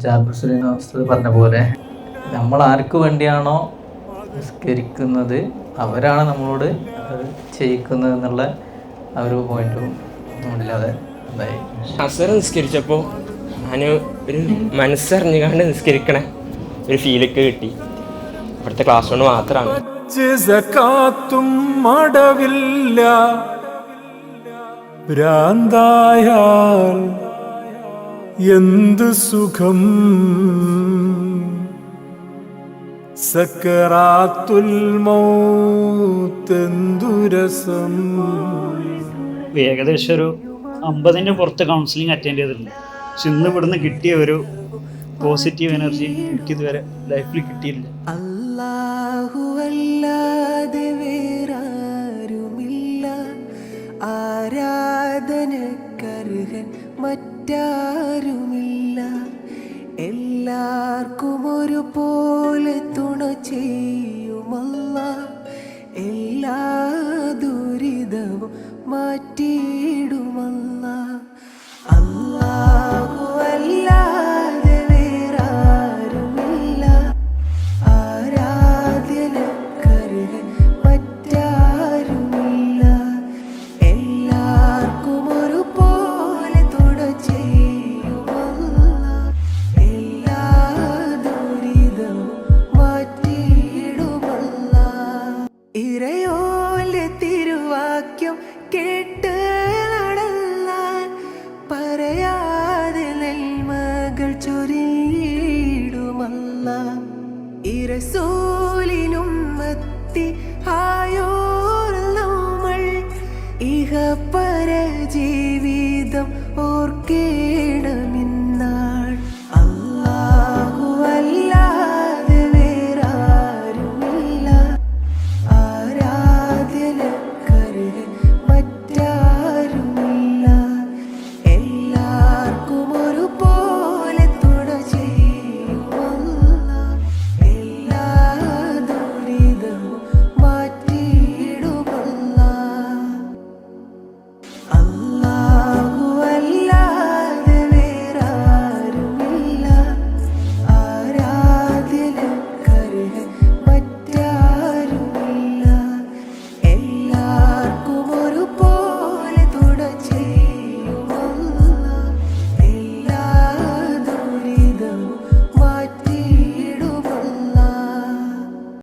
ജാബിർ പറഞ്ഞ പോലെ നമ്മൾ ആർക്ക് വേണ്ടിയാണോ നിസ്കരിക്കുന്നത് അവരാണ് നമ്മളോട് ചെയ്യിക്കുന്നത് എന്നുള്ള ആ ഒരു പോയിന്റും ഇല്ലാതെ എന്തായി. അസർ നിസ്കരിച്ചപ്പോൾ ഞാൻ ഒരു മനസ്സറിഞ്ഞുകൊണ്ട് നിസ്കരിക്കണ ഒരു ഫീലൊക്കെ കിട്ടി. ഇവിടുത്തെ ക്ലാസ് കൊണ്ട് മാത്രമാണ്. മടവില്ല ഭ്രാന്തായാൽ എന്ത് സുഖം, സക്കറാത്തുൽ മൗത്ത് രസം. ഏകദേശം ഒരു 50-ന്റെ പുറത്ത് കൗൺസിലിംഗ് അറ്റൻഡ് ചെയ്തിട്ടുണ്ട്. പക്ഷെ ഇന്ന് ഇവിടുന്ന് കിട്ടിയ ഒരു പോസിറ്റീവ് എനർജി എനിക്കിതുവരെ ലൈഫിൽ കിട്ടിയില്ല. അല്ലാഹു അല്ലാതെ വേറാരുമില്ല, ആരാധനക്കർഹൻ മറ്റാരുമില്ല. എല്ലാവർക്കും ഒരുപോലെ തുണ ചെയ്യുമല്ലാഹ്, എല്ലാ ദുരിതവും മാറ്റിയിടുമല്ലാഹ്. അല്ലാഹു അല്ലാതെ വേറാരുമില്ല, ആരാധ്യനക്കർഹൻ മറ്റാരുമില്ല. എല്ലാവർക്കും ഒരുപോലെ തുണ ചെയ്യുമല്ലാഹ്, എല്ലാ ദുരിതവും മാറ്റിയിടുമല്ലാഹ്. ഇറയോന്റെ തിരുവാക്യം കേട്ട് നടന്നാൽ പറയാതെ നന്മകൾ ചൊരിയിടുമല്ലാഹ്. ഇറസൂലിനുമ്മത്തി ആയോർ നമ്മൾ ഇഹപര ജീവിതം ഓർക്കേ